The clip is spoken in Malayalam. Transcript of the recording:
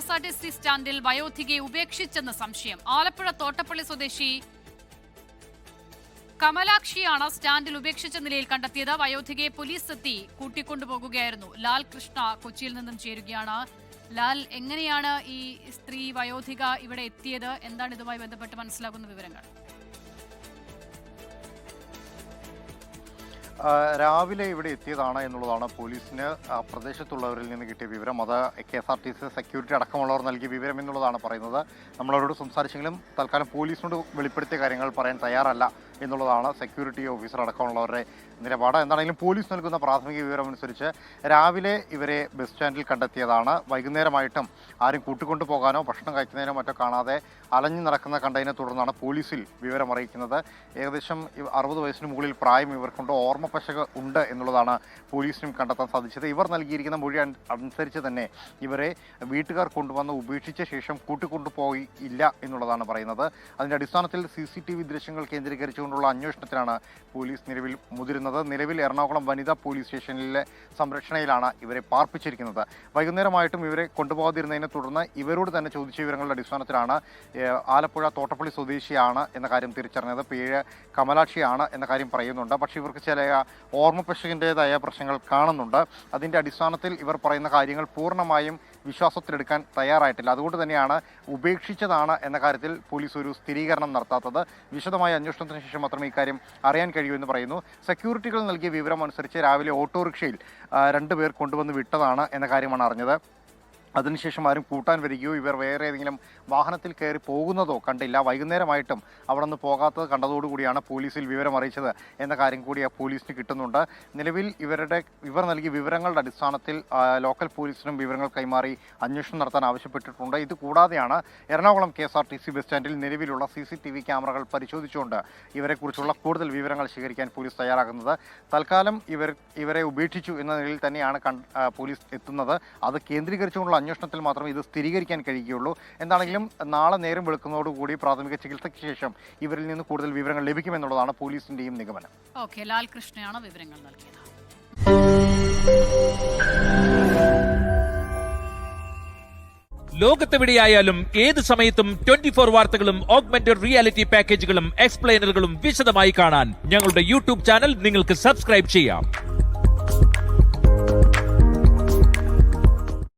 KSRTC സ്റ്റാൻഡിൽ വയോധികയെ ഉപേക്ഷിച്ചെന്ന് സംശയം. ആലപ്പുഴ തോട്ടപ്പള്ളി സ്വദേശി കമലാക്ഷിയാണ് സ്റ്റാൻഡിൽ ഉപേക്ഷിച്ച നിലയിൽ കണ്ടെത്തിയത്. വയോധികയെ പോലീസ് എത്തി കൂട്ടിക്കൊണ്ടുപോകുകയായിരുന്നു. ലാൽ കൃഷ്ണ കൊച്ചിയിൽ നിന്നും ചേരുകയാണ്. ലാൽ, എങ്ങനെയാണ് ഈ സ്ത്രീ വയോധിക ഇവിടെ എത്തിയത്? എന്താണ് ഇതുമായി ബന്ധപ്പെട്ട് മനസ്സിലാകുന്ന വിവരങ്ങൾ? രാവിലെ ഇവിടെ എത്തിയതാണ് എന്നുള്ളതാണ് പോലീസിന് പ്രദേശത്തുള്ളവരിൽ നിന്ന് കിട്ടിയ വിവരം. അത് KSRTC സെക്യൂരിറ്റി അടക്കമുള്ളവർ നൽകിയ വിവരം എന്നുള്ളതാണ് പറയുന്നത്. നമ്മളവരോട് സംസാരിച്ചെങ്കിലും തൽക്കാലം പോലീസിനോട് വെളിപ്പെടുത്തിയ കാര്യങ്ങൾ പറയാൻ തയ്യാറല്ല എന്നുള്ളതാണ് സെക്യൂരിറ്റി ഓഫീസർ അടക്കമുള്ളവരുടെ നിലപാട്. എന്താണെങ്കിലും പോലീസ് നൽകുന്ന പ്രാഥമിക വിവരം അനുസരിച്ച് രാവിലെ ഇവരെ ബസ് സ്റ്റാൻഡിൽ കണ്ടെത്തിയതാണ്. വൈകുന്നേരമായിട്ടും ആരും കൂട്ടിക്കൊണ്ടു പോകാനോ ഭക്ഷണം കഴിക്കുന്നതിനോ മറ്റോ കാണാതെ അലഞ്ഞു നടക്കുന്ന കണ്ടതിനെ തുടർന്നാണ് പോലീസിൽ വിവരം അറിയിക്കുന്നത്. ഏകദേശം 60 വയസ്സിന് മുകളിൽ പ്രായം ഇവർക്കുണ്ട്, ഓർമ്മപ്പശക ഉണ്ട് എന്നുള്ളതാണ് പോലീസിനും കണ്ടെത്താൻ സാധിച്ചത്. ഇവർ നൽകിയിരിക്കുന്ന മൊഴി അനുസരിച്ച് തന്നെ ഇവരെ വീട്ടുകാർ കൊണ്ടുവന്ന് ഉപേക്ഷിച്ച ശേഷം കൂട്ടിക്കൊണ്ടുപോയി ഇല്ല എന്നുള്ളതാണ് പറയുന്നത്. അതിൻ്റെ അടിസ്ഥാനത്തിൽ CCTV ദൃശ്യങ്ങൾ കേന്ദ്രീകരിച്ചുകൊണ്ടുള്ള അന്വേഷണത്തിലാണ് പോലീസ് നിലവിൽ മുതിരുന്നത്. നിലവിൽ എറണാകുളം വനിതാ പോലീസ് സ്റ്റേഷനിലെ സംരക്ഷണയിലാണ് ഇവരെ പാർപ്പിച്ചിരിക്കുന്നത്. വൈകുന്നേരമായിട്ടും ഇവരെ കൊണ്ടുപോകാതിരുന്നതിനെ തുടർന്ന് ഇവരോട് തന്നെ ചോദിച്ച വിവരങ്ങളുടെ അടിസ്ഥാനത്തിലാണ് ആലപ്പുഴ തോട്ടപ്പള്ളി സ്വദേശിയാണ് എന്ന കാര്യം തിരിച്ചറിഞ്ഞത്. പേര് കമലാക്ഷിയാണ് എന്ന കാര്യം പറയുന്നുണ്ട്. പക്ഷേ ഇവർക്ക് ചില ഓർമ്മപ്പശകിൻ്റെതായ പ്രശ്നങ്ങൾ കാണുന്നുണ്ട്. അതിൻ്റെ അടിസ്ഥാനത്തിൽ ഇവർ പറയുന്ന കാര്യങ്ങൾ പൂർണ്ണമായും വിശ്വാസത്തിലെടുക്കാൻ തയ്യാറായിട്ടില്ല. അതുകൊണ്ട് തന്നെയാണ് ഉപേക്ഷിച്ചതാണ് എന്ന കാര്യത്തിൽ പോലീസ് ഒരു സ്ഥിരീകരണം നടത്താത്തത്. വിശദമായ അന്വേഷണത്തിന് ശേഷം മാത്രമേ ഇക്കാര്യം അറിയാൻ കഴിയൂ എന്ന് പറയുന്നു. സെക്യൂരിറ്റികൾ നൽകിയ വിവരം അനുസരിച്ച് രാവിലെ ഓട്ടോറിക്ഷയിൽ 2 പേർ കൊണ്ടുവന്ന് വിട്ടതാണ് എന്ന കാര്യമാണ് അറിഞ്ഞത്. അതിനുശേഷം ആരും കൂട്ടാൻ വരികയോ ഇവർ വേറെ ഏതെങ്കിലും വാഹനത്തിൽ കയറി പോകുന്നതോ കണ്ടില്ല. വൈകുന്നേരമായിട്ടും അവിടെ നിന്ന് പോകാത്തത് കണ്ടതോടുകൂടിയാണ് പോലീസിൽ വിവരം അറിയിച്ചത് എന്ന കാര്യം കൂടി പോലീസിന് കിട്ടുന്നുണ്ട്. നിലവിൽ ഇവർ നൽകിയ വിവരങ്ങളുടെ അടിസ്ഥാനത്തിൽ ലോക്കൽ പോലീസിനും വിവരങ്ങൾ കൈമാറി അന്വേഷണം നടത്താൻ ആവശ്യപ്പെട്ടിട്ടുണ്ട്. ഇത് കൂടാതെയാണ് എറണാകുളം KSRTC ബസ് സ്റ്റാൻഡിൽ നിലവിലുള്ള CCTV ക്യാമറകൾ പരിശോധിച്ചുകൊണ്ട് ഇവരെക്കുറിച്ചുള്ള കൂടുതൽ വിവരങ്ങൾ ശേഖരിക്കാൻ പോലീസ് തയ്യാറാകുന്നത്. തൽക്കാലം ഇവരെ ഉപേക്ഷിച്ചു എന്ന നിലയിൽ തന്നെയാണ് പോലീസ് എത്തുന്നത്. അത് കേന്ദ്രീകരിച്ചുകൊണ്ടുള്ള അന്വേഷണത്തിൽ മാത്രമേ ഇത് സ്ഥിരീകരിക്കാൻ കഴിയുകയുള്ളൂ. എന്താണെങ്കിലും നാളെ നേരം വെളുക്കുന്നതോടുകൂടി പ്രാഥമിക ചികിത്സയ്ക്ക് ശേഷം ഇവരിൽ നിന്ന് കൂടുതൽ വിവരങ്ങൾ ലഭിക്കുമെന്നുള്ളതാണ് പോലീസിന്റെയും നിഗമനം. ഓക്കെ, ലാൽ കൃഷ്ണയാണ് വിവരങ്ങൾ നൽകിയത്. ലോകത്തെവിടെയായാലും ഏത് സമയത്തും 24 വാർത്തകളും ഓഗ്മെന്റഡ് റിയാലിറ്റി പാക്കേജുകളും എക്സ്പ്ലെയിനറുകളും വിശദമായി കാണാൻ ഞങ്ങളുടെ YouTube ചാനൽ നിങ്ങൾക്ക് സബ്സ്ക്രൈബ് ചെയ്യാം.